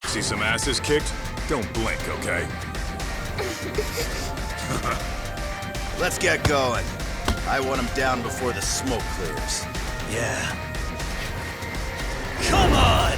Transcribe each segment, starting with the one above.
See some asses kicked? Don't blink, okay? Let's get going. I want him down before the smoke clears. Yeah. Come on!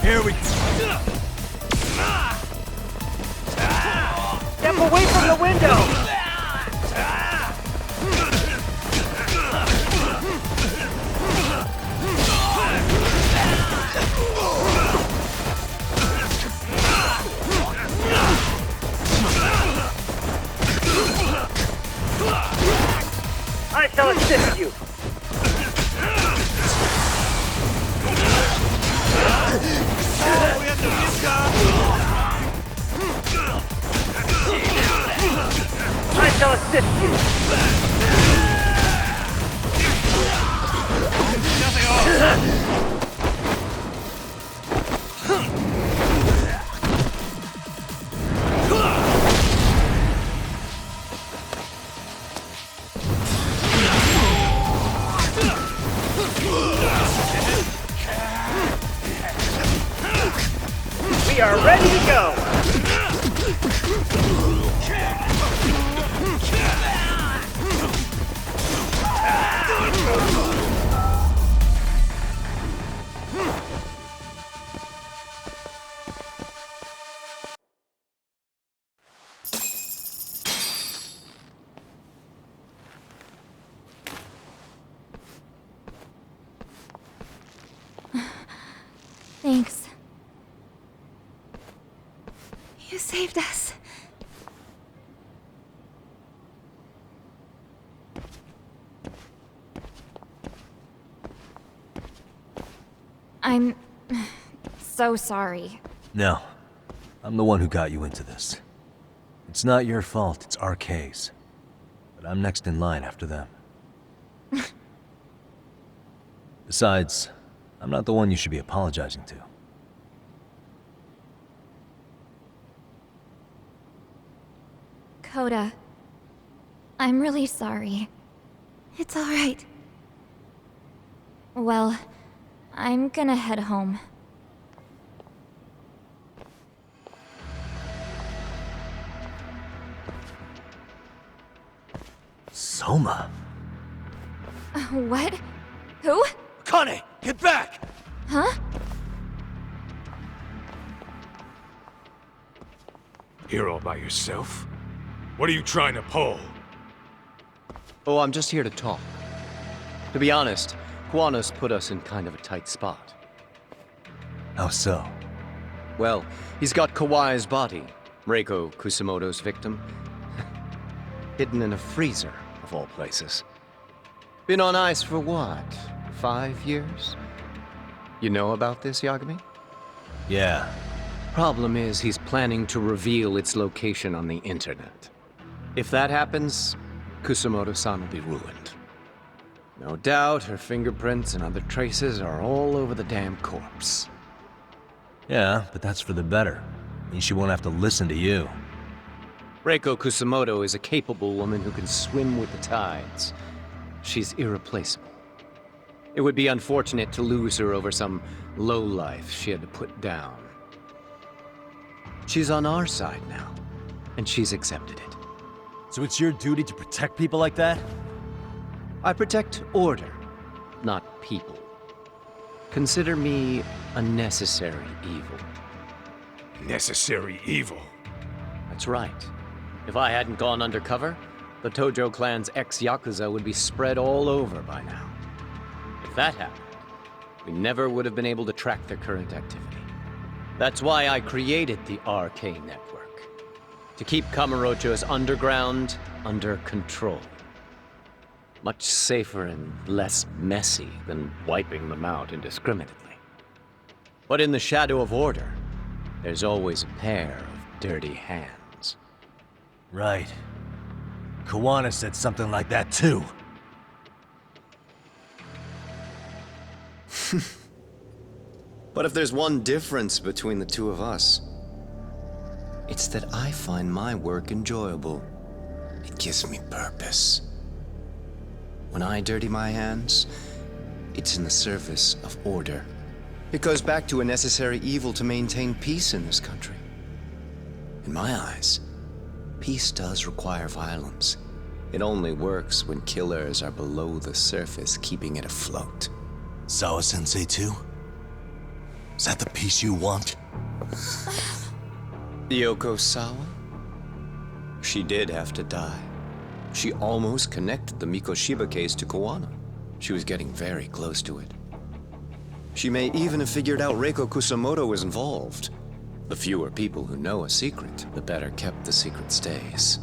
Here we Step away from the window! I shall assist you! I shall assist you! We are ready to go! Thanks. You saved us. I'm so sorry. No. I'm the one who got you into this. It's not your fault, it's RK's. But I'm next in line after them. Besides, I'm not the one you should be apologizing to. Coda, I'm really sorry. It's alright. Well, I'm gonna head home. Soma? What? Who? Kane, get back! Huh? Here all by yourself? What are you trying to pull? Oh, I'm just here to talk. To be honest, Kuanos put us in kind of a tight spot. How so? Well, he's got Kawai's body, Reiko Kusamoto's victim, hidden in a freezer, of all places. Been on ice for what, 5 years? You know about this, Yagami? Yeah. Problem is, he's planning to reveal its location on the internet. If that happens, Kusamoto-san will be ruined. No doubt her fingerprints and other traces are all over the damn corpse. Yeah, but that's for the better. Means she won't have to listen to you. Reiko Kusamoto is a capable woman who can swim with the tides. She's irreplaceable. It would be unfortunate to lose her over some lowlife she had to put down. She's on our side now, and she's accepted it. So it's your duty to protect people like that? I protect order, not people. Consider me a necessary evil. Necessary evil. I That's right. If I hadn't gone undercover, the Tojo clan's ex-Yakuza would be spread all over by now. If that happened, we never would have been able to track their current activity. That's why I created the RK Network. To keep Kamurocho's underground under control. Much safer and less messy than wiping them out indiscriminately. But in the shadow of order, there's always a pair of dirty hands. Right. Kawana said something like that too. But if there's one difference between the two of us, it's that I find my work enjoyable. It gives me purpose. When I dirty my hands, it's in the service of order. It goes back to a necessary evil to maintain peace in this country. In my eyes, peace does require violence. It only works when killers are below the surface, keeping it afloat. Sawa-sensei too? Is that the peace you want? Yoko Sawa? She did have to die. She almost connected the Mikoshiba case to Kawana. She was getting very close to it. She may even have figured out Reiko Kusamoto was involved. The fewer people who know a secret, the better kept the secret stays.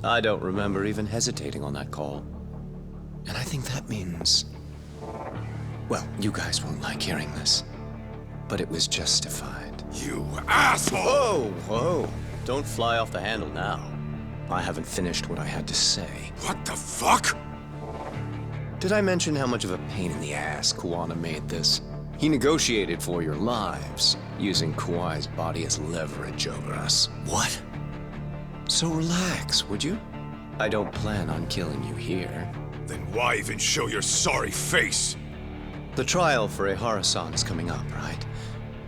I don't remember even hesitating on that call. And I think that means... Well, you guys won't like hearing this, but it was justified. You asshole! Whoa, whoa. Don't fly off the handle now. I haven't finished what I had to say. What the fuck? Did I mention how much of a pain in the ass Kawana made this? He negotiated for your lives, using Kawai's body as leverage over us. What? So relax, would you? I don't plan on killing you here. Then why even show your sorry face? The trial for Ehara-san is coming up, right?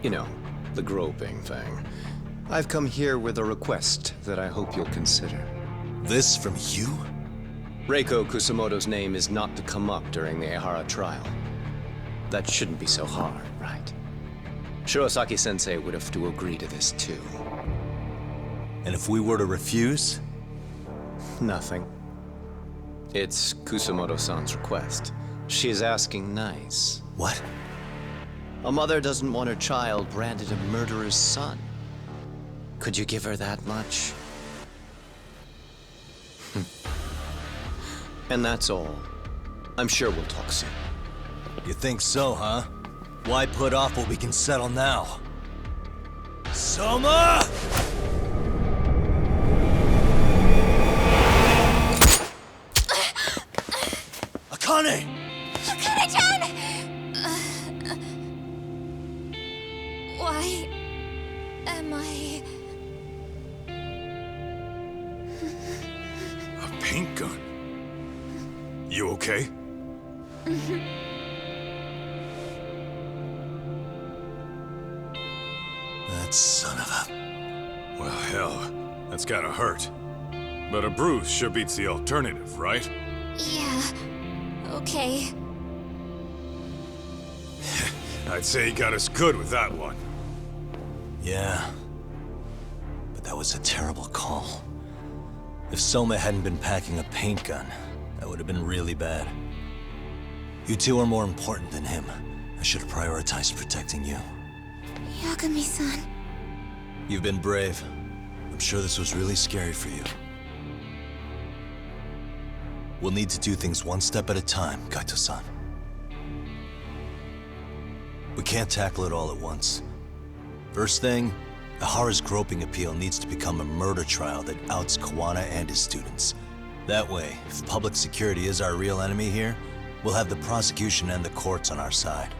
You know, the groping thing. I've come here with a request that I hope you'll consider. This from you? Reiko Kusamoto's name is not to come up during the Ehara trial. That shouldn't be so hard, right? Shirosaki-sensei would have to agree to this too. And if we were to refuse? Nothing. It's Kusamoto-san's request. She's asking nice. What? A mother doesn't want her child branded a murderer's son. Could you give her that much? And that's all. I'm sure we'll talk soon. You think so, huh? Why put off what we can settle now? Soma! Akane! Akane-chan! Why am I... A paint gun? You okay? That son of a... Well, hell, that's gotta hurt. But a bruise sure beats the alternative, right? Yeah, okay. I'd say he got us good with that one. Yeah. But that was a terrible call. If Soma hadn't been packing a paint gun, that would have been really bad. You two are more important than him. I should have prioritized protecting you. Yagami-san. You've been brave. I'm sure this was really scary for you. We'll need to do things one step at a time, Kaito-san. We can't tackle it all at once. First thing, Ehara's groping appeal needs to become a murder trial that outs Kawana and his students. That way, if public security is our real enemy here, we'll have the prosecution and the courts on our side.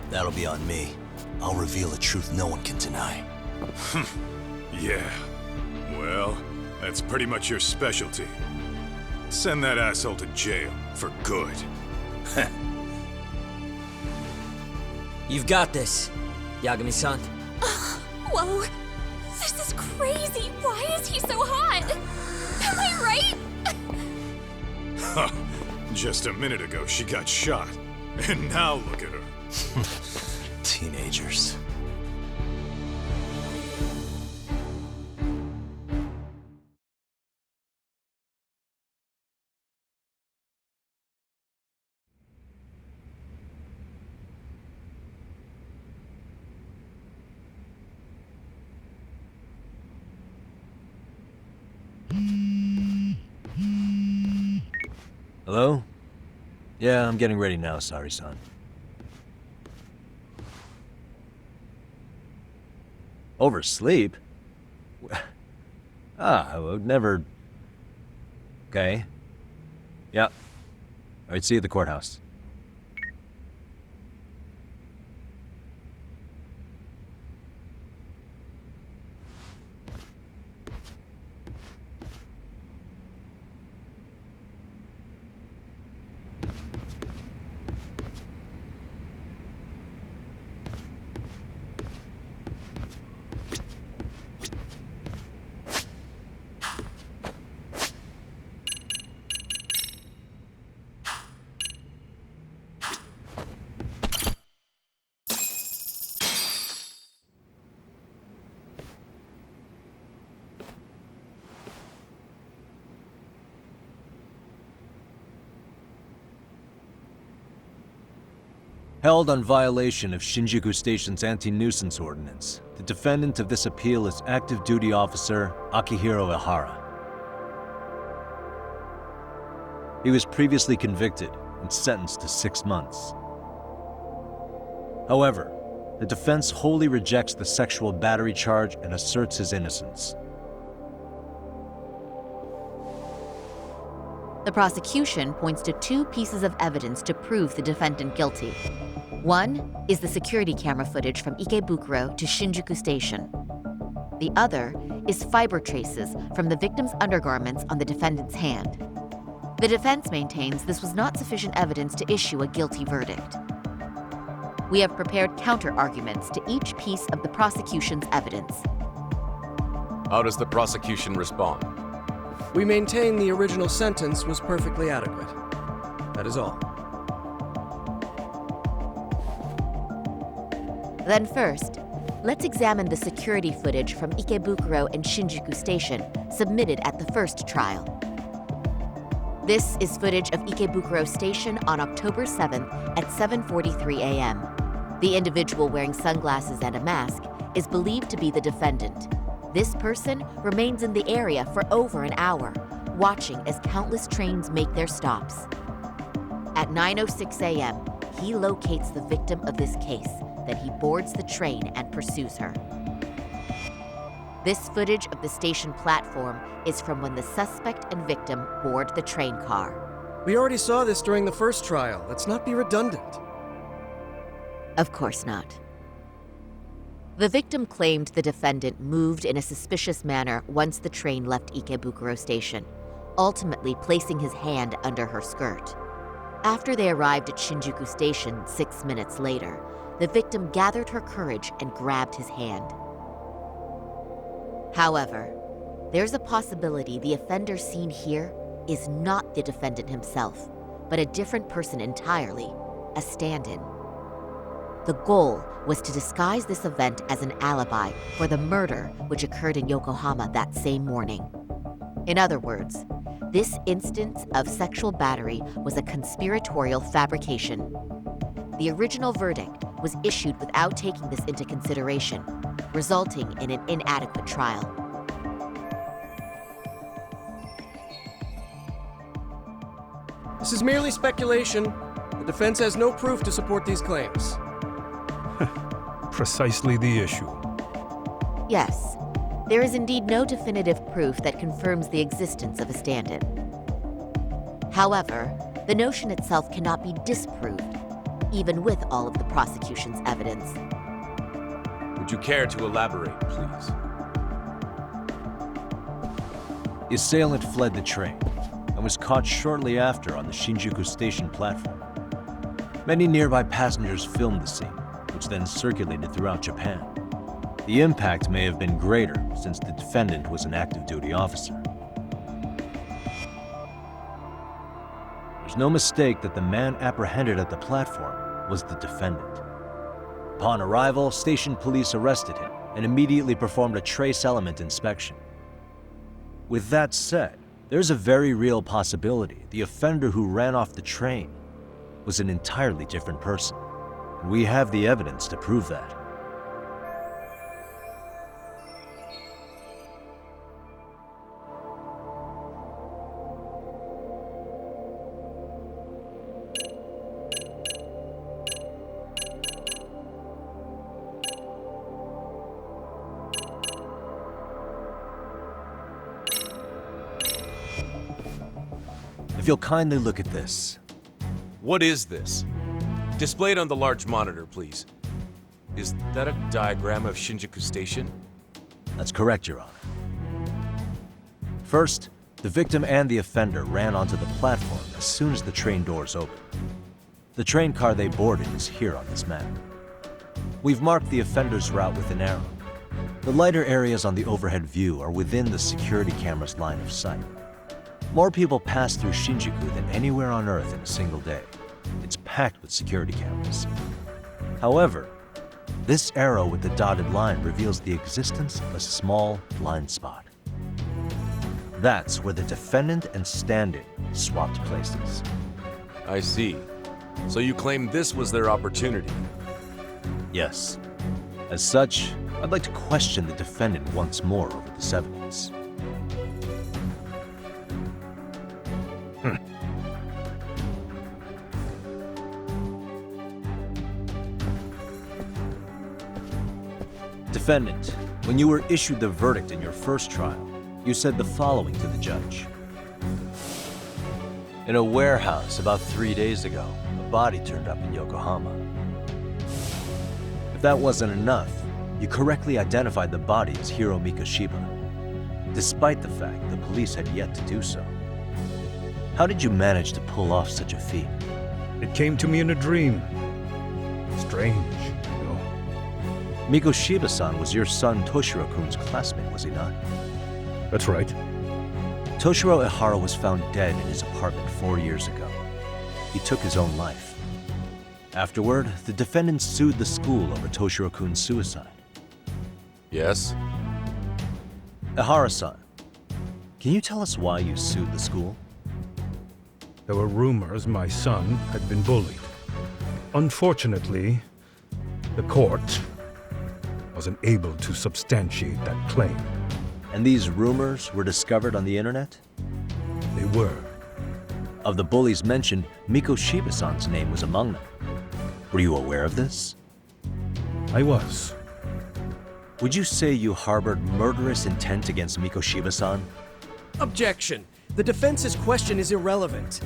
That'll be on me. I'll reveal a truth no one can deny. Yeah. Well, that's pretty much your specialty. Send that asshole to jail for good. You've got this, Yagami-san. Whoa, this is crazy. Why is he so hot? Am I right? Just a minute ago, she got shot. And now look at her. Teenagers. Hello? Yeah, I'm getting ready now, Sari-san. Oversleep? I would never... Okay. Yeah. Alright, see you at the courthouse. Held on violation of Shinjuku Station's anti-nuisance ordinance, the defendant of this appeal is active duty officer Akihiro Ihara. He was previously convicted and sentenced to 6 months. However, the defense wholly rejects the sexual battery charge and asserts his innocence. The prosecution points to 2 pieces of evidence to prove the defendant guilty. One is the security camera footage from Ikebukuro to Shinjuku Station. The other is fiber traces from the victim's undergarments on the defendant's hand. The defense maintains this was not sufficient evidence to issue a guilty verdict. We have prepared counter-arguments to each piece of the prosecution's evidence. How does the prosecution respond? We maintain the original sentence was perfectly adequate. That is all. Then first, let's examine the security footage from Ikebukuro and Shinjuku Station submitted at the first trial. This is footage of Ikebukuro Station on October 7th at 7:43 a.m. The individual wearing sunglasses and a mask is believed to be the defendant. This person remains in the area for over an hour, watching as countless trains make their stops. At 9:06 a.m., he locates the victim of this case, then he boards the train and pursues her. This footage of the station platform is from when the suspect and victim board the train car. We already saw this during the first trial. Let's not be redundant. Of course not. The victim claimed the defendant moved in a suspicious manner once the train left Ikebukuro Station, ultimately placing his hand under her skirt. After they arrived at Shinjuku Station 6 minutes later, the victim gathered her courage and grabbed his hand. However, there's a possibility the offender seen here is not the defendant himself, but a different person entirely, a stand-in. The goal was to disguise this event as an alibi for the murder which occurred in Yokohama that same morning. In other words, this instance of sexual battery was a conspiratorial fabrication. The original verdict was issued without taking this into consideration, resulting in an inadequate trial. This is merely speculation. The defense has no proof to support these claims. Precisely the issue. Yes, there is indeed no definitive proof that confirms the existence of a stand-in. However, the notion itself cannot be disproved, even with all of the prosecution's evidence. Would you care to elaborate, please? The assailant fled the train and was caught shortly after on the Shinjuku Station platform. Many nearby passengers filmed the scene, which then circulated throughout Japan. The impact may have been greater since the defendant was an active duty officer. There's no mistake that the man apprehended at the platform was the defendant. Upon arrival, station police arrested him and immediately performed a trace element inspection. With that said, there's a very real possibility the offender who ran off the train was an entirely different person, and we have the evidence to prove that. If you'll kindly look at this. What is this? Displayed on the large monitor, please. Is that a diagram of Shinjuku Station? That's correct, Your Honor. First, the victim and the offender ran onto the platform as soon as the train doors opened. The train car they boarded is here on this map. We've marked the offender's route with an arrow. The lighter areas on the overhead view are within the security camera's line of sight. More people pass through Shinjuku than anywhere on Earth in a single day. It's packed with security cameras. However, this arrow with the dotted line reveals the existence of a small blind spot. That's where the defendant and stand-in swapped places. I see. So you claim this was their opportunity? Yes. As such, I'd like to question the defendant once more over this evidence. Defendant, when you were issued the verdict in your first trial, you said the following to the judge. In a warehouse about 3 days ago, a body turned up in Yokohama. If that wasn't enough, you correctly identified the body as Hiro Mikoshiba, despite the fact the police had yet to do so. How did you manage to pull off such a feat? It came to me in a dream. Strange, you know. Mikoshiba-san was your son Toshiro-kun's classmate, was he not? That's right. Toshiro Ihara was found dead in his apartment 4 years ago. He took his own life. Afterward, the defendant sued the school over Toshiro-kun's suicide. Yes? Ihara-san, can you tell us why you sued the school? There were rumors my son had been bullied. Unfortunately, the court wasn't able to substantiate that claim. And these rumors were discovered on the internet? They were. Of the bullies mentioned, Mikoshiba-san's name was among them. Were you aware of this? I was. Would you say you harbored murderous intent against Mikoshiba-san? Objection. The defense's question is irrelevant.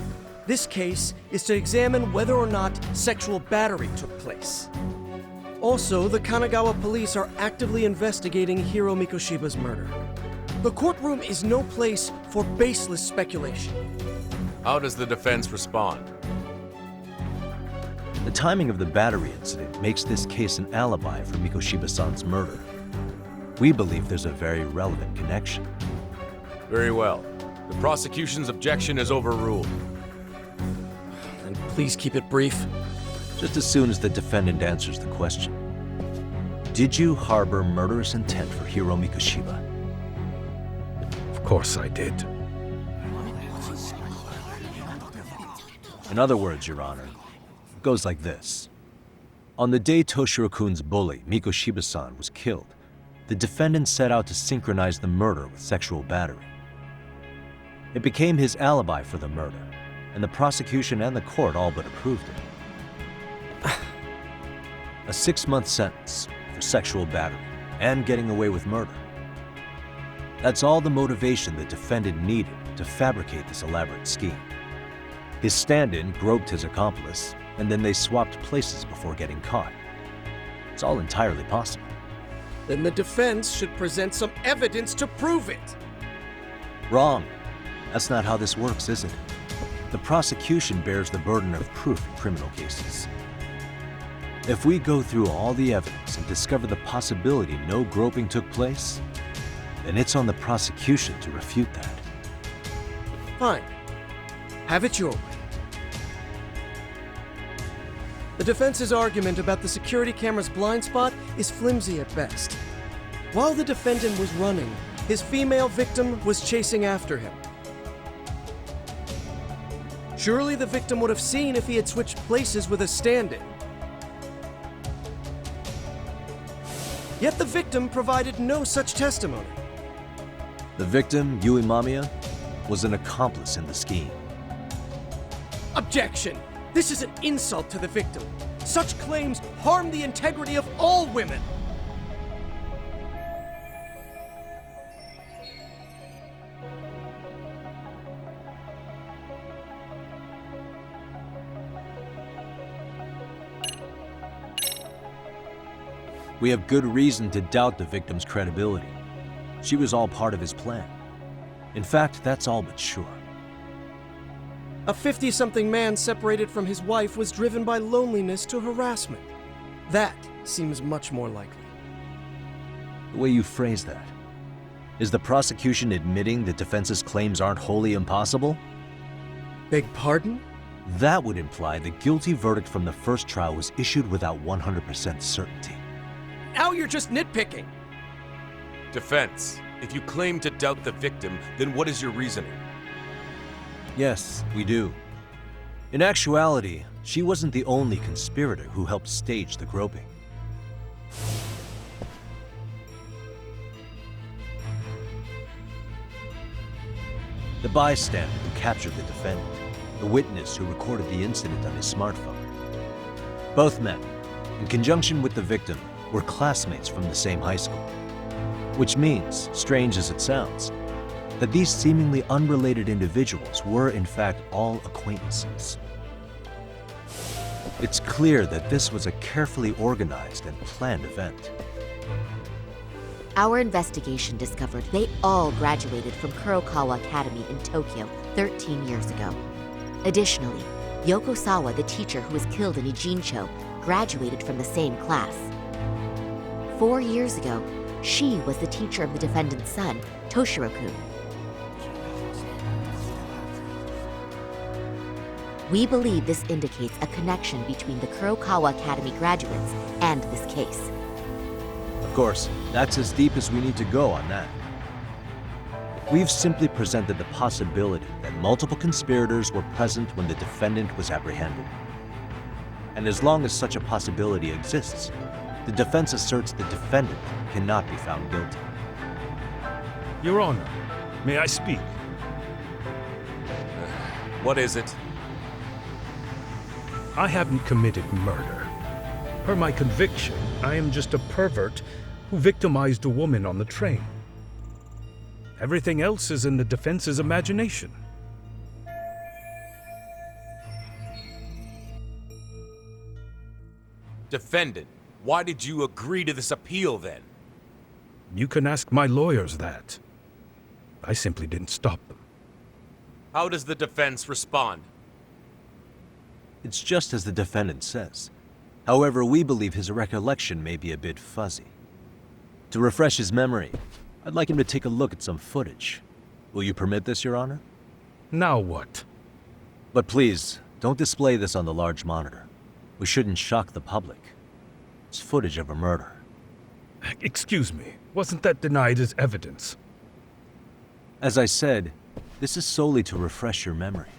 This case is to examine whether or not sexual battery took place. Also, the Kanagawa police are actively investigating Hiro Mikoshiba's murder. The courtroom is no place for baseless speculation. How does the defense respond? The timing of the battery incident makes this case an alibi for Mikoshiba-san's murder. We believe there's a very relevant connection. Very well. The prosecution's objection is overruled. And please keep it brief. Just as soon as the defendant answers the question. Did you harbor murderous intent for Hiro Mikoshiba? Of course I did. In other words, Your Honor, it goes like this. On the day Toshiro-kun's bully, Mikoshiba-san, was killed, the defendant set out to synchronize the murder with sexual battery. It became his alibi for the murder, and the prosecution and the court all but approved it. A 6-month sentence for sexual battery and getting away with murder. That's all the motivation the defendant needed to fabricate this elaborate scheme. His stand-in groped his accomplice, and then they swapped places before getting caught. It's all entirely possible. Then the defense should present some evidence to prove it. Wrong. That's not how this works, is it? The prosecution bears the burden of proof in criminal cases. If we go through all the evidence and discover the possibility no groping took place, then it's on the prosecution to refute that. Fine. Have it your way. The defense's argument about the security camera's blind spot is flimsy at best. While the defendant was running, his female victim was chasing after him. Surely the victim would have seen if he had switched places with a stand-in. Yet the victim provided no such testimony. The victim, Yui Mamiya, was an accomplice in the scheme. Objection! This is an insult to the victim. Such claims harm the integrity of all women. We have good reason to doubt the victim's credibility. She was all part of his plan. In fact, that's all but sure. A 50-something man separated from his wife was driven by loneliness to harassment. That seems much more likely. The way you phrase that, is the prosecution admitting the defense's claims aren't wholly impossible? Beg pardon? That would imply the guilty verdict from the first trial was issued without 100% certainty. Now you're just nitpicking. Defense, if you claim to doubt the victim, then what is your reasoning? Yes, we do. In actuality, she wasn't the only conspirator who helped stage the groping. The bystander who captured the defendant, the witness who recorded the incident on his smartphone. Both men, in conjunction with the victim, were classmates from the same high school. Which means, strange as it sounds, that these seemingly unrelated individuals were in fact all acquaintances. It's clear that this was a carefully organized and planned event. Our investigation discovered they all graduated from Kurokawa Academy in Tokyo 13 years ago. Additionally, Yoko Sawa, the teacher who was killed in Ijincho, graduated from the same class. 4 years ago, she was the teacher of the defendant's son, Toshiro-kun. We believe this indicates a connection between the Kurokawa Academy graduates and this case. Of course, that's as deep as we need to go on that. We've simply presented the possibility that multiple conspirators were present when the defendant was apprehended. And as long as such a possibility exists, the defense asserts the defendant cannot be found guilty. Your Honor, may I speak? What is it? I haven't committed murder. Per my conviction, I am just a pervert who victimized a woman on the train. Everything else is in the defense's imagination. Defendant, why did you agree to this appeal then? You can ask my lawyers that. I simply didn't stop them. How does the defense respond? It's just as the defendant says. However, we believe his recollection may be a bit fuzzy. To refresh his memory, I'd like him to take a look at some footage. Will you permit this, Your Honor? Now what? But please, don't display this on the large monitor. We shouldn't shock the public. It's footage of a murder. Excuse me, wasn't that denied as evidence? As I said, this is solely to refresh your memory.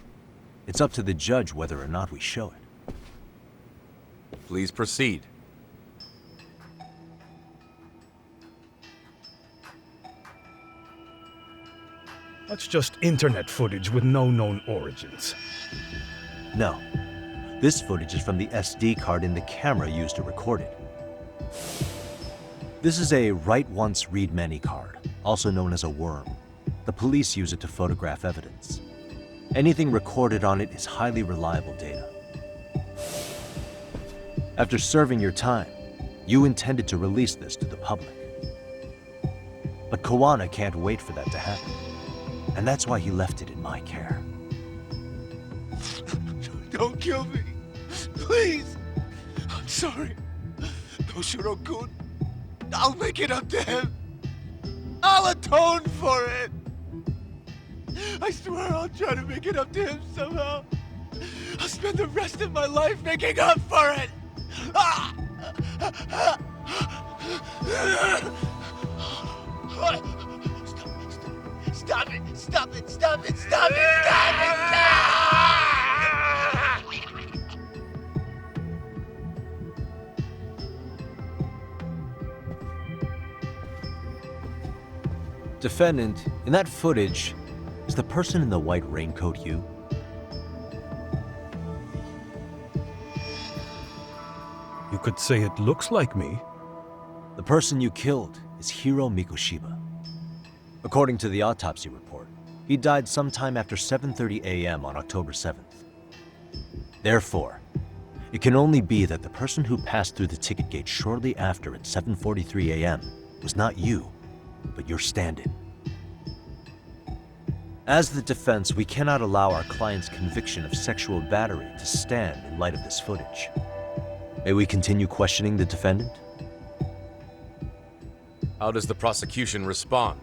It's up to the judge whether or not we show it. Please proceed. That's just internet footage with no known origins. No. This footage is from the SD card in the camera used to record it. This is a write once, read many card, also known as a worm. The police use it to photograph evidence. Anything recorded on it is highly reliable data. After serving your time, you intended to release this to the public. But Kawana can't wait for that to happen. And that's why he left it in my care. Don't kill me. Please. I'm sorry. Toshiro-kun. I'll make it up to him. I'll atone for it. I swear I'll try to make it up to him somehow. I'll spend the rest of my life making up for it. Stop it! Stop it! Stop it! Stop it! Stop it! Defendant, in that footage, is the person in the white raincoat you? You could say it looks like me. The person you killed is Hiro Mikoshiba. According to the autopsy report, he died sometime after 7:30 a.m. on October 7th. Therefore, it can only be that the person who passed through the ticket gate shortly after at 7:43 a.m. was not you, but your stand-in. As the defense, we cannot allow our client's conviction of sexual battery to stand in light of this footage. May we continue questioning the defendant? How does the prosecution respond?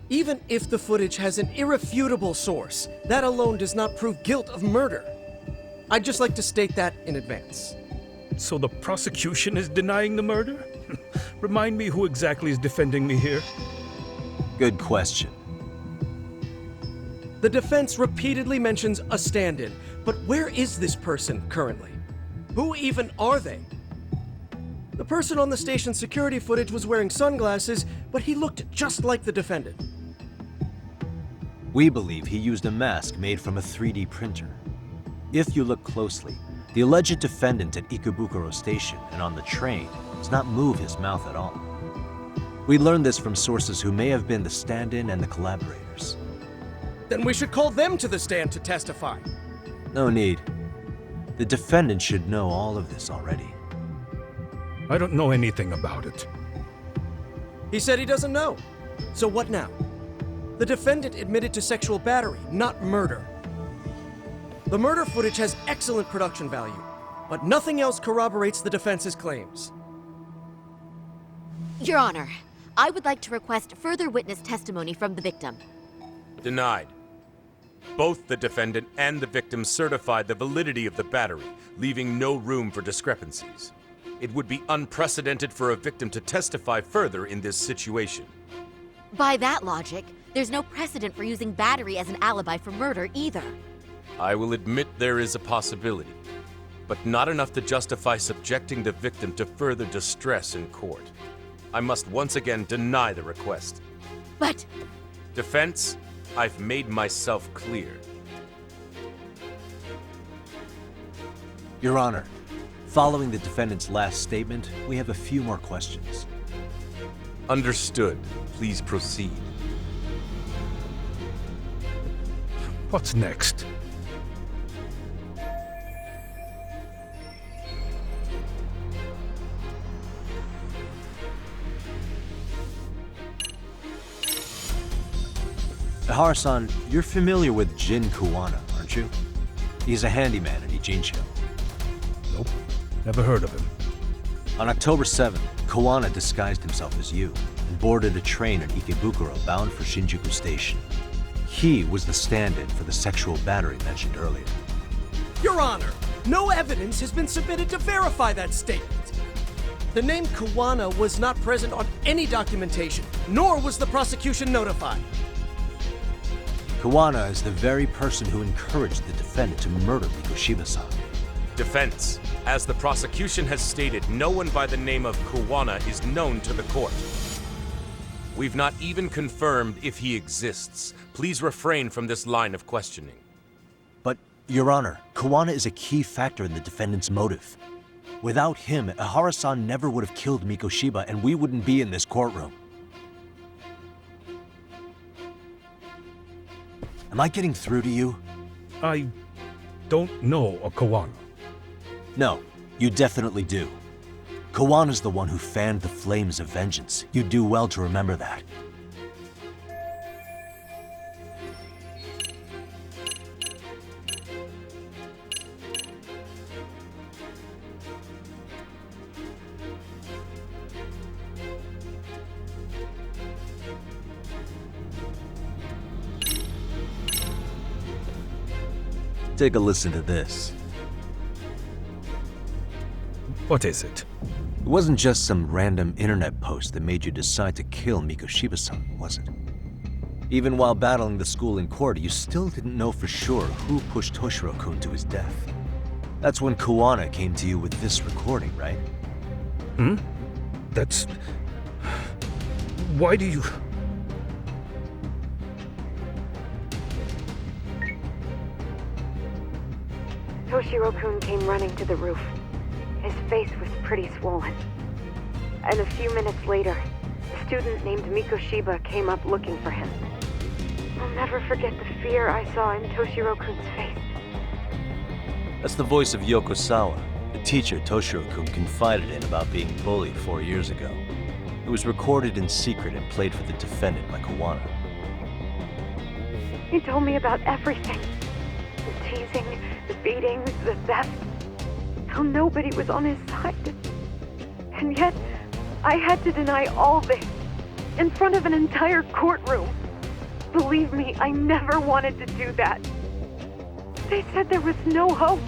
Even if the footage has an irrefutable source, that alone does not prove guilt of murder. I'd just like to state that in advance. So the prosecution is denying the murder? Remind me who exactly is defending me here? Good question. The defense repeatedly mentions a stand-in, but where is this person currently? Who even are they? The person on the station security footage was wearing sunglasses, but he looked just like the defendant. We believe he used a mask made from a 3D printer. If you look closely, the alleged defendant at Ikebukuro Station and on the train does not move his mouth at all. We learned this from sources who may have been the stand-in and the collaborators. Then we should call them to the stand to testify. No need. The defendant should know all of this already. I don't know anything about it. He said he doesn't know. So what now? The defendant admitted to sexual battery, not murder. The murder footage has excellent production value, but nothing else corroborates the defense's claims. Your Honor, I would like to request further witness testimony from the victim. Denied. Both the defendant and the victim certified the validity of the battery, leaving no room for discrepancies. It would be unprecedented for a victim to testify further in this situation. By that logic, there's no precedent for using battery as an alibi for murder either. I will admit there is a possibility, but not enough to justify subjecting the victim to further distress in court. I must once again deny the request. But... Defense, I've made myself clear. Your Honor, following the defendant's last statement, we have a few more questions. Understood. Please proceed. What's next? Ihara-san, you're familiar with Jin Kuwana, aren't you? He's a handyman in Ijincho. Nope, never heard of him. On October 7th, Kuwana disguised himself as you and boarded a train at Ikebukuro bound for Shinjuku Station. He was the stand-in for the sexual battery mentioned earlier. Your Honor, no evidence has been submitted to verify that statement. The name Kuwana was not present on any documentation, nor was the prosecution notified. Kuwana is the very person who encouraged the defendant to murder Mikoshiba-san. Defense, as the prosecution has stated, no one by the name of Kuwana is known to the court. We've not even confirmed if he exists. Please refrain from this line of questioning. But, Your Honor, Kuwana is a key factor in the defendant's motive. Without him, Ihara-san never would have killed Mikoshiba, and we wouldn't be in this courtroom. Am I getting through to you? I don't know a Kuwana. No, you definitely do. Kawana's the one who fanned the flames of vengeance. You do well to remember that. Take a listen to this. What is it? It wasn't just some random internet post that made you decide to kill Mikoshiba-san, was it? Even while battling the school in court, you still didn't know for sure who pushed Toshiro-kun to his death. That's when Kuwana came to you with this recording, right? That's... Why do you... Toshiro-kun came running to the roof. His face was pretty swollen. And a few minutes later, a student named Mikoshiba came up looking for him. I'll never forget the fear I saw in Toshiro-kun's face. That's the voice of Yoko Sawa, the teacher Toshiro-kun confided in about being bullied 4 years ago. It was recorded in secret and played for the defendant by Kawana. He told me about everything. The teasing, the beatings, the theft. How nobody was on his side. And yet, I had to deny all this in front of an entire courtroom. Believe me, I never wanted to do that. They said there was no hope,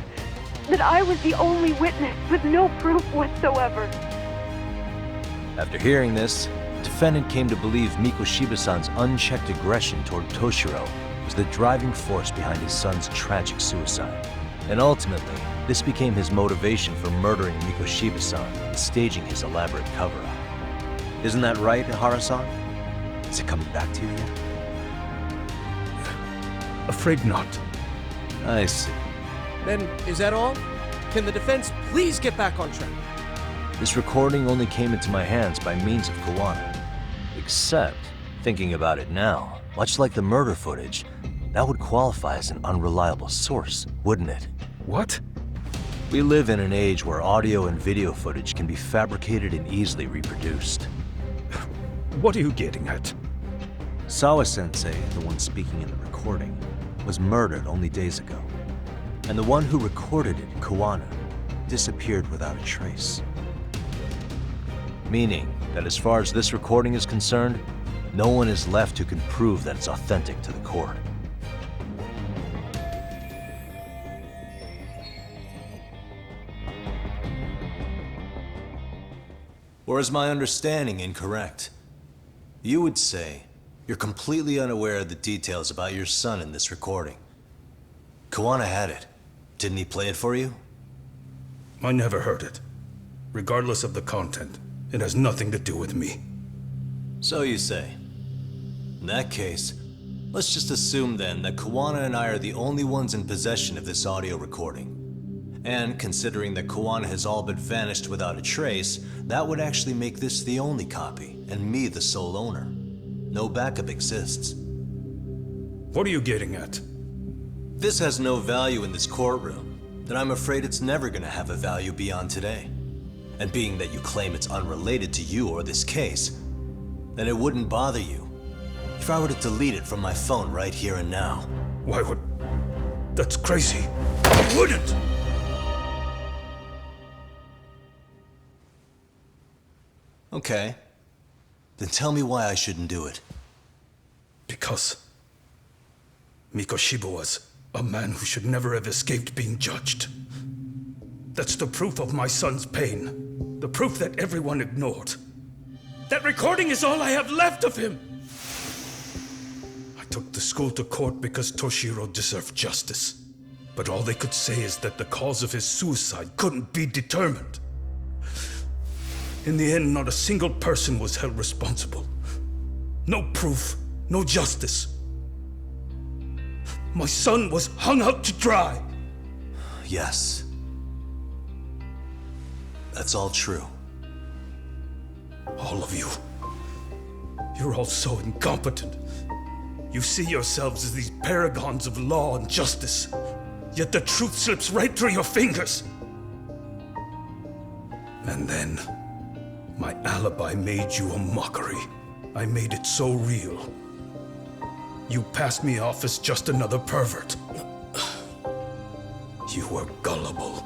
that I was the only witness with no proof whatsoever. After hearing this, the defendant came to believe Mikoshiba-san's unchecked aggression toward Toshiro was the driving force behind his son's tragic suicide. And ultimately, this became his motivation for murdering Mikoshiba-san and staging his elaborate cover-up. Isn't that right, Ihara-san? Is it coming back to you yet? Afraid not. I see. Then, is that all? Can the defense please get back on track? This recording only came into my hands by means of Kawana. Except, thinking about it now, much like the murder footage, that would qualify as an unreliable source, wouldn't it? What? We live in an age where audio and video footage can be fabricated and easily reproduced. What are you getting at? Sawa-sensei, the one speaking in the recording, was murdered only days ago. And the one who recorded it, Kawana, disappeared without a trace. Meaning that as far as this recording is concerned, no one is left who can prove that it's authentic to the court. Or is my understanding incorrect? You would say you're completely unaware of the details about your son in this recording. Kawana had it. Didn't he play it for you? I never heard it. Regardless of the content, it has nothing to do with me. So you say. In that case, let's just assume then that Kawana and I are the only ones in possession of this audio recording. And considering that Kawana has all but vanished without a trace, that would actually make this the only copy, and me the sole owner. No backup exists. What are you getting at? This has no value in this courtroom, then I'm afraid it's never gonna have a value beyond today. And being that you claim it's unrelated to you or this case, then it wouldn't bother you if I were to delete it from my phone right here and now. Why would... That's crazy. I wouldn't! Okay. Then tell me why I shouldn't do it. Because Mikoshiba was a man who should never have escaped being judged. That's the proof of my son's pain. The proof that everyone ignored. That recording is all I have left of him! I took the school to court because Toshiro deserved justice. But all they could say is that the cause of his suicide couldn't be determined. In the end, not a single person was held responsible. No proof, no justice. My son was hung out to dry. Yes. That's all true. All of you. You're all so incompetent. You see yourselves as these paragons of law and justice, yet the truth slips right through your fingers. And then, my alibi made you a mockery. I made it so real. You passed me off as just another pervert. You were gullible.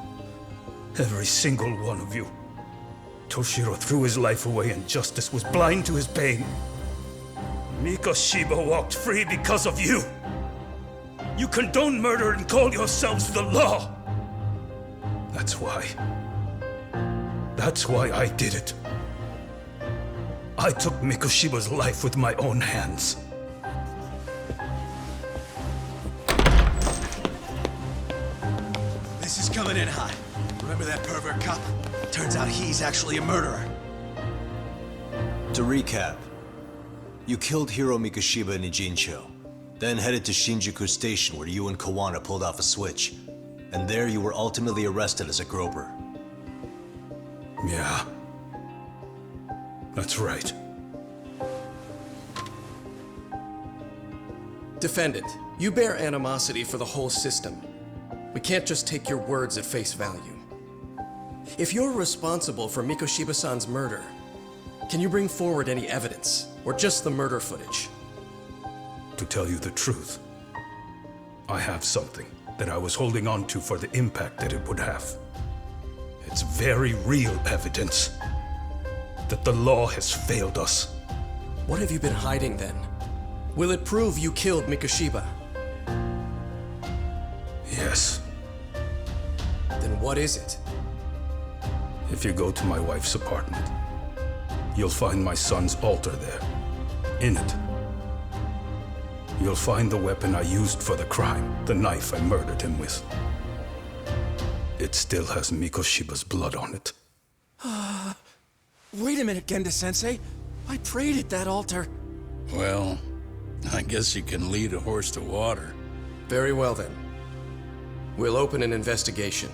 Every single one of you. Toshiro threw his life away and justice was blind to his pain. Mikoshiba walked free because of you. You condone murder and call yourselves the law. That's why I did it. I took Mikoshiba's life with my own hands. This is coming in hot. Remember that pervert cop? Turns out he's actually a murderer. To recap, you killed Hiro Mikoshiba in Ijincho, then headed to Shinjuku Station where you and Kawana pulled off a switch, and there you were ultimately arrested as a groper. Yeah. That's right. Defendant, you bear animosity for the whole system. We can't just take your words at face value. If you're responsible for Mikoshiba-san's murder, can you bring forward any evidence, or just the murder footage? To tell you the truth, I have something that I was holding on to for the impact that it would have. It's very real evidence that the law has failed us. What have you been hiding then? Will it prove you killed Mikoshiba? Yes. Then what is it? If you go to my wife's apartment, you'll find my son's altar there. In it, you'll find the weapon I used for the crime, the knife I murdered him with. It still has Mikoshiba's blood on it. Wait a minute, Genda-sensei. I prayed at that altar. Well, I guess you can lead a horse to water. Very well then. We'll open an investigation.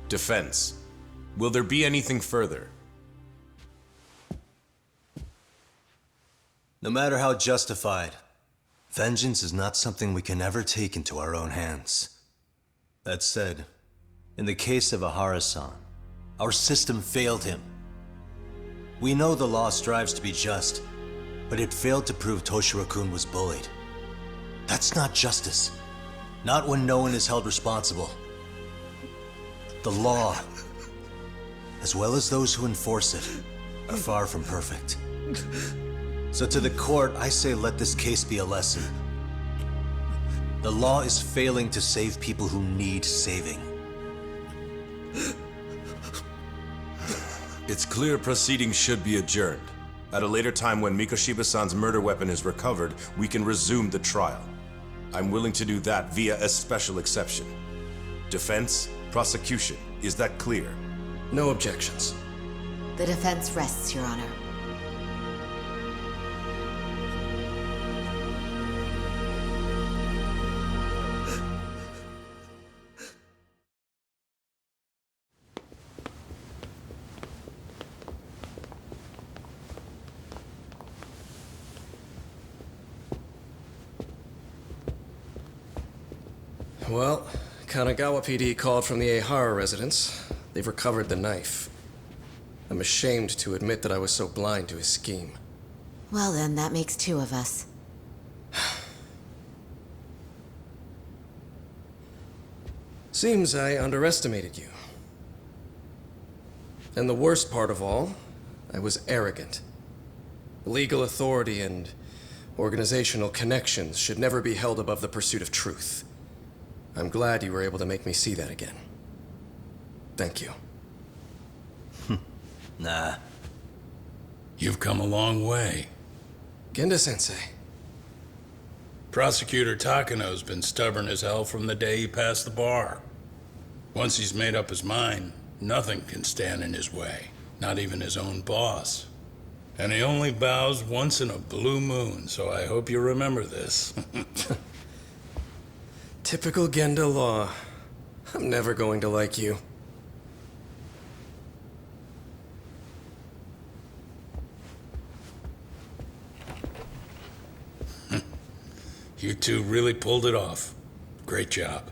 Defense. Will there be anything further? No matter how justified, vengeance is not something we can ever take into our own hands. That said, in the case of Ihara-san, our system failed him. We know the law strives to be just, but it failed to prove Toshiro-kun was bullied. That's not justice. Not when no one is held responsible. The law, as well as those who enforce it, are far from perfect. So to the court, I say let this case be a lesson. The law is failing to save people who need saving. It's clear proceedings should be adjourned. At a later time when Mikoshiba-san's murder weapon is recovered, we can resume the trial. I'm willing to do that via a special exception. Defense, prosecution, is that clear? No objections. The defense rests, Your Honor. Well, Kanagawa PD called from the Ihara residence. They've recovered the knife. I'm ashamed to admit that I was so blind to his scheme. Well then, that makes two of us. Seems I underestimated you. And the worst part of all, I was arrogant. Legal authority and organizational connections should never be held above the pursuit of truth. I'm glad you were able to make me see that again. Thank you. Nah. You've come a long way. Genda-sensei. Prosecutor Takano's been stubborn as hell from the day he passed the bar. Once he's made up his mind, nothing can stand in his way, not even his own boss. And he only bows once in a blue moon, so I hope you remember this. Typical Genda law. I'm never going to like you. You two really pulled it off. Great job.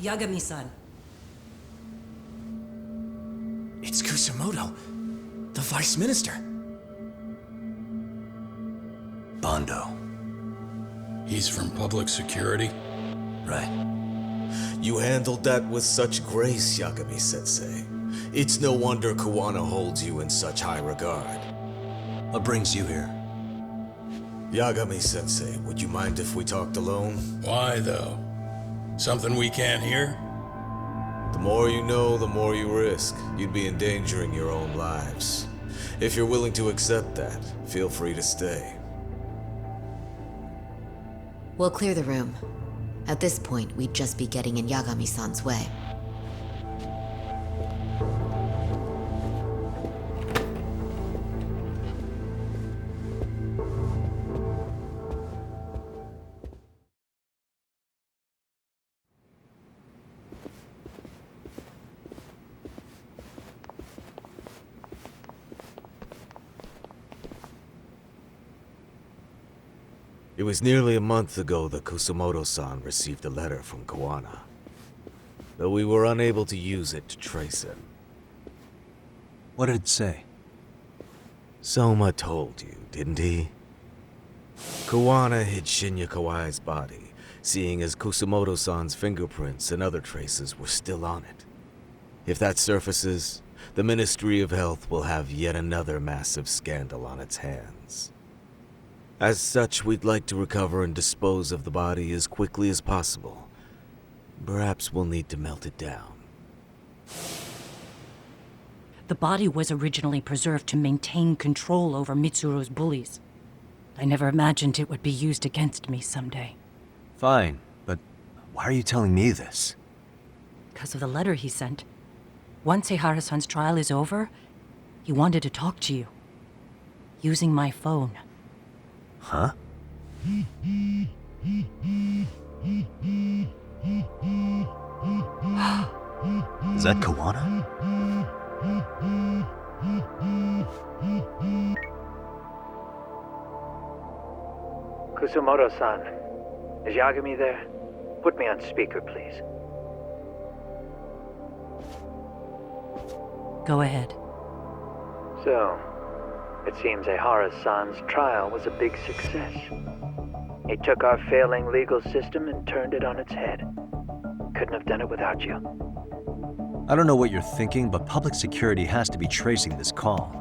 Yagami-san. It's Kusumoto, the Vice Minister. Bondo. He's from public security? Right. You handled that with such grace, Yagami-sensei. It's no wonder Kuwana holds you in such high regard. What brings you here? Yagami-sensei, would you mind if we talked alone? Why, though? Something we can't hear? The more you know, the more you risk. You'd be endangering your own lives. If you're willing to accept that, feel free to stay. We'll clear the room. At this point, we'd just be getting in Yagami-san's way. It was nearly a month ago that Kusumoto-san received a letter from Kawana, though we were unable to use it to trace him. What did it say? Soma told you, didn't he? Kawana hid Shinya Kawai's body, seeing as Kusumoto-san's fingerprints and other traces were still on it. If that surfaces, the Ministry of Health will have yet another massive scandal on its hands. As such, we'd like to recover and dispose of the body as quickly as possible. Perhaps we'll need to melt it down. The body was originally preserved to maintain control over Mitsuru's bullies. I never imagined it would be used against me someday. Fine, but why are you telling me this? Because of the letter he sent. Once Ehara-san's trial is over, he wanted to talk to you. Using my phone. Huh? Is that Kawana? Kusumoto-san, is Yagami there? Put me on speaker, please. Go ahead. So, it seems Ehara-san's trial was a big success. He took our failing legal system and turned it on its head. Couldn't have done it without you. I don't know what you're thinking, but public security has to be tracing this call.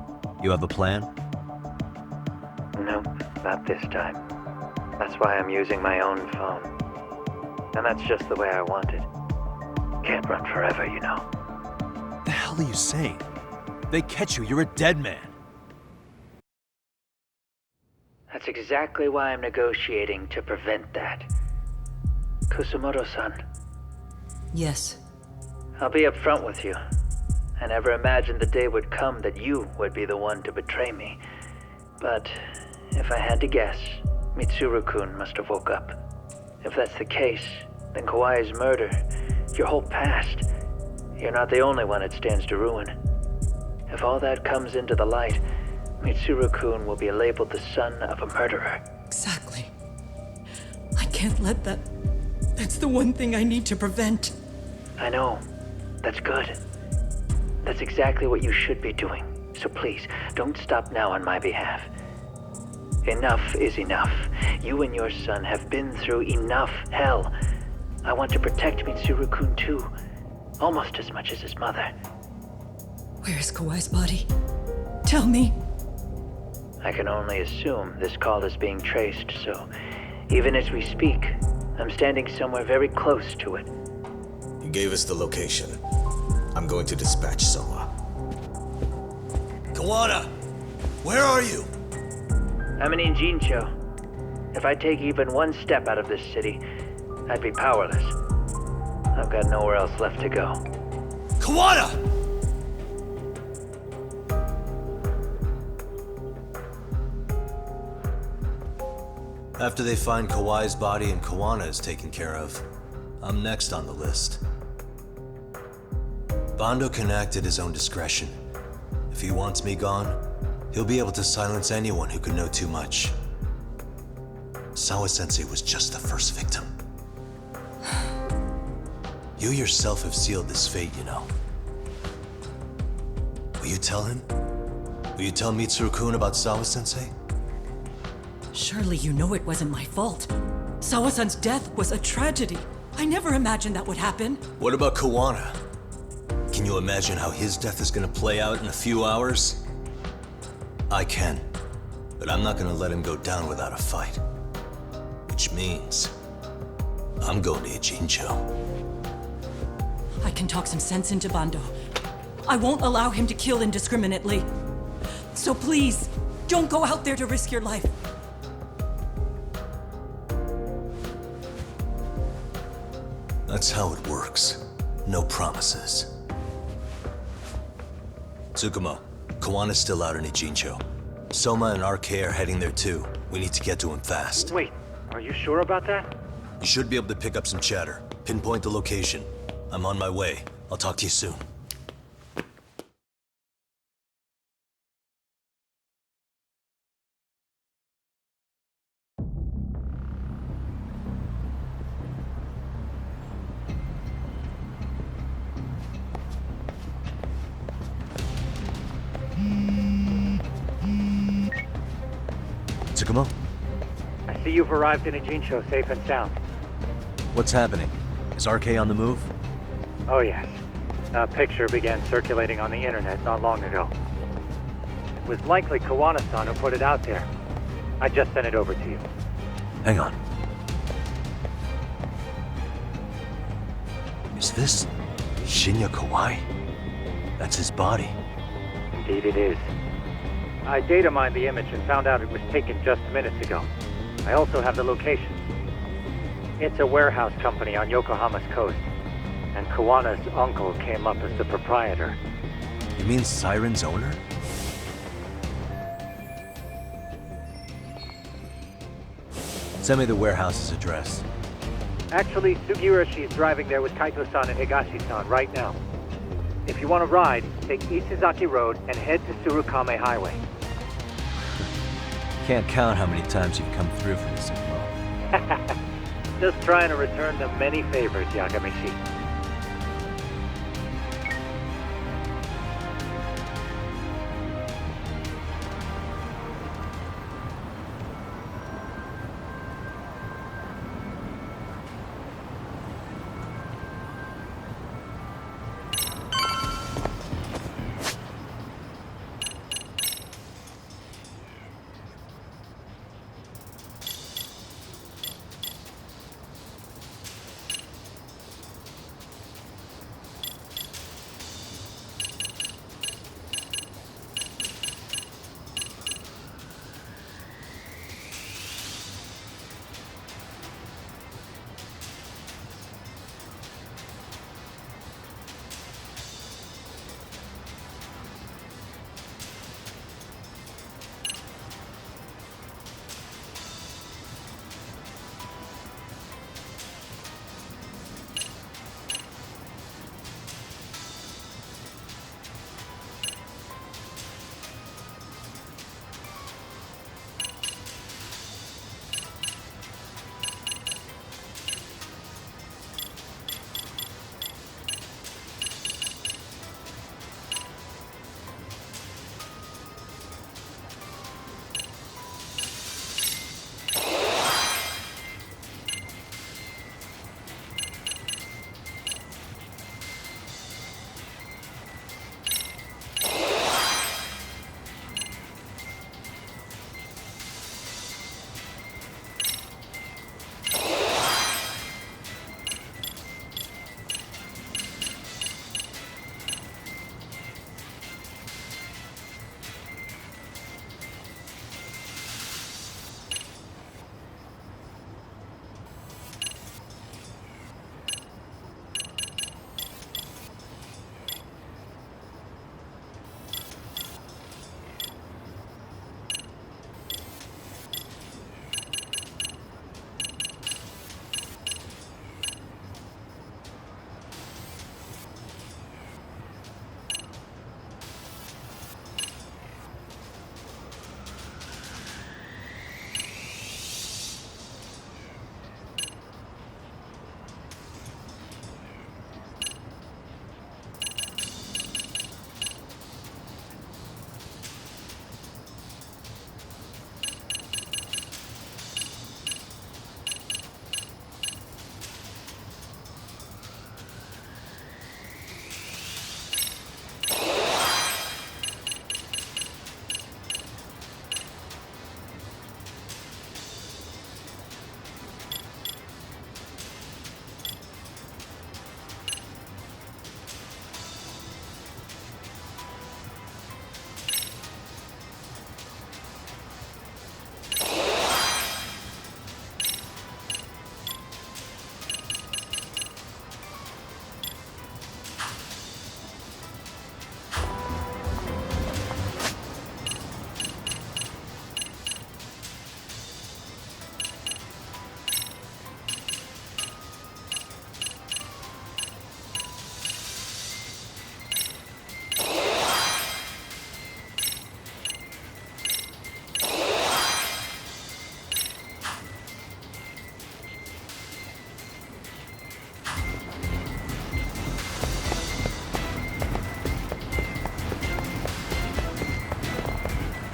You have a plan? Nope, not this time. That's why I'm using my own phone. And that's just the way I want it. Can't run forever, you know. What the hell are you saying? If they catch you, you're a dead man. That's exactly why I'm negotiating to prevent that. Kusumoto-san. Yes. I'll be upfront with you. I never imagined the day would come that you would be the one to betray me. But if I had to guess, Mitsuru-kun must have woke up. If that's the case, then Kawai's murder, your whole past, you're not the only one it stands to ruin. If all that comes into the light, Mitsuru-kun will be labeled the son of a murderer. Exactly. I can't let that... That's the one thing I need to prevent. I know. That's good. That's exactly what you should be doing. So please, don't stop now on my behalf. Enough is enough. You and your son have been through enough hell. I want to protect Mitsuru-kun too. Almost as much as his mother. Where is Kawai's body? Tell me. I can only assume this call is being traced, so even as we speak, I'm standing somewhere very close to it. You gave us the location. I'm going to dispatch Soma. Kawana! Where are you? I'm in Injincho. If I take even one step out of this city, I'd be powerless. I've got nowhere else left to go. Kawana! After they find Kawai's body and Kawana is taken care of, I'm next on the list. Bando can act at his own discretion. If he wants me gone, he'll be able to silence anyone who can know too much. Sawa-sensei was just the first victim. You yourself have sealed this fate, you know. Will you tell him? Will you tell Mitsuru-kun about Sawa-sensei? Surely you know it wasn't my fault. Sawa-san's death was a tragedy. I never imagined that would happen. What about Kawana? Can you imagine how his death is gonna play out in a few hours? I can, but I'm not gonna let him go down without a fight. Which means, I'm going to Ijincho. I can talk some sense into Bando. I won't allow him to kill indiscriminately. So please, don't go out there to risk your life. That's how it works. No promises. Tsukumo, Kawana's still out in Ijincho. Soma and RK are heading there too. We need to get to him fast. Wait, are you sure about that? You should be able to pick up some chatter. Pinpoint the location. I'm on my way. I'll talk to you soon. see you've arrived in Ijincho safe and sound. What's happening? Is RK on the move? Oh yes. A picture began circulating on the internet not long ago. It was likely Kawana-san who put it out there. I just sent it over to you. Hang on. Is this Shinya Kawai? That's his body. Indeed it is. I data mined the image and found out it was taken just minutes ago. I also have the location. It's a warehouse company on Yokohama's coast, and Kawana's uncle came up as the proprietor. You mean Siren's owner? Send me the warehouse's address. Actually, Sugiurashi is driving there with Kaito-san and Higashi-san right now. If you want to ride, take Isizaki Road and head to Tsurukame Highway. Can't count how many times you've come through for this info. Just trying to return the many favors, Yagamishi.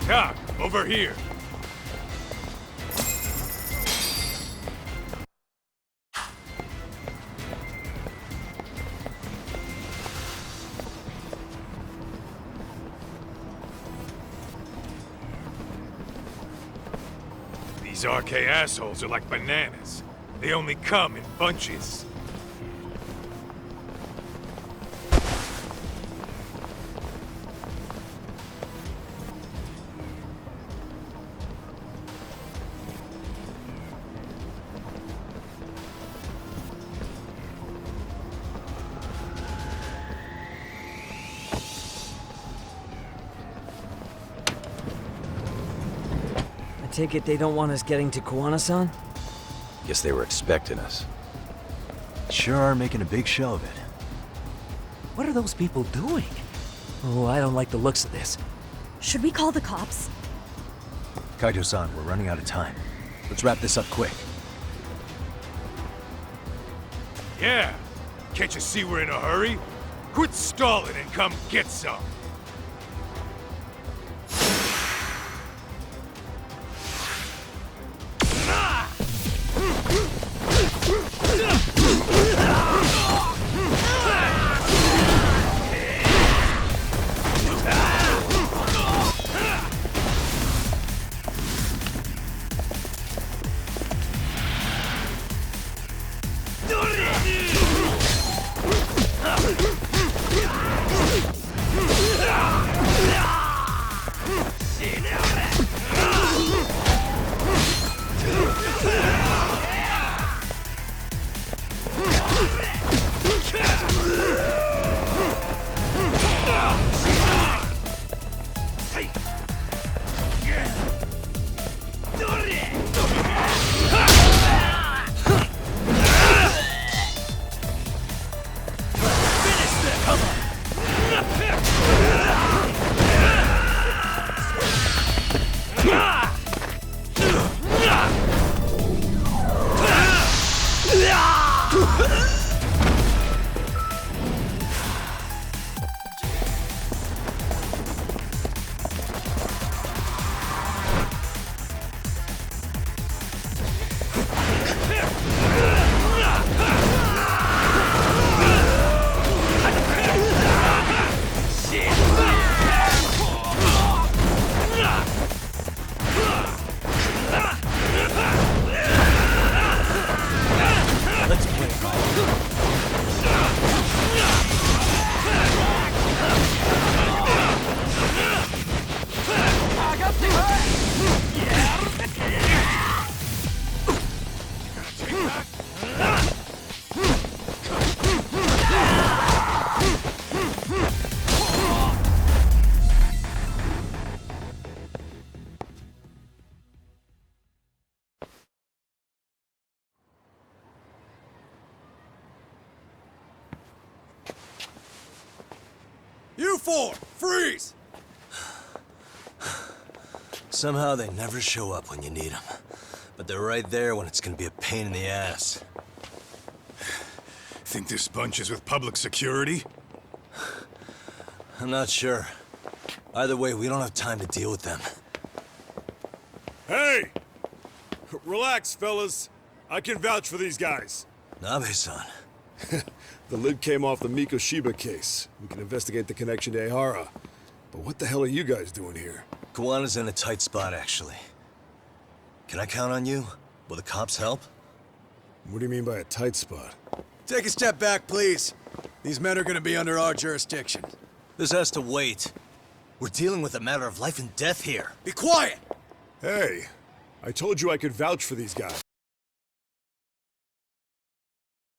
Doc, over here. These RK assholes are like bananas. They only come in bunches. I take it they don't want us getting to Kuwana-san? Guess they were expecting us. Sure are making a big show of it. What are those people doing? Oh, I don't like the looks of this. Should we call the cops? Kaito-san, we're running out of time. Let's wrap this up quick. Yeah. Can't you see we're in a hurry? Quit stalling and come get some. You four, freeze! Somehow they never show up when you need them. But they're right there when it's gonna be a pain in the ass. Think this bunch is with public security? I'm not sure. Either way, we don't have time to deal with them. Hey! Relax, fellas. I can vouch for these guys. Nabe-san. The lid came off the Mikoshiba case. We can investigate the connection to Ehara. But what the hell are you guys doing here? Kuwana's in a tight spot, actually. Can I count on you? Will the cops help? What do you mean by a tight spot? Take a step back, please. These men are gonna be under our jurisdiction. This has to wait. We're dealing with a matter of life and death here. Be quiet! Hey, I told you I could vouch for these guys.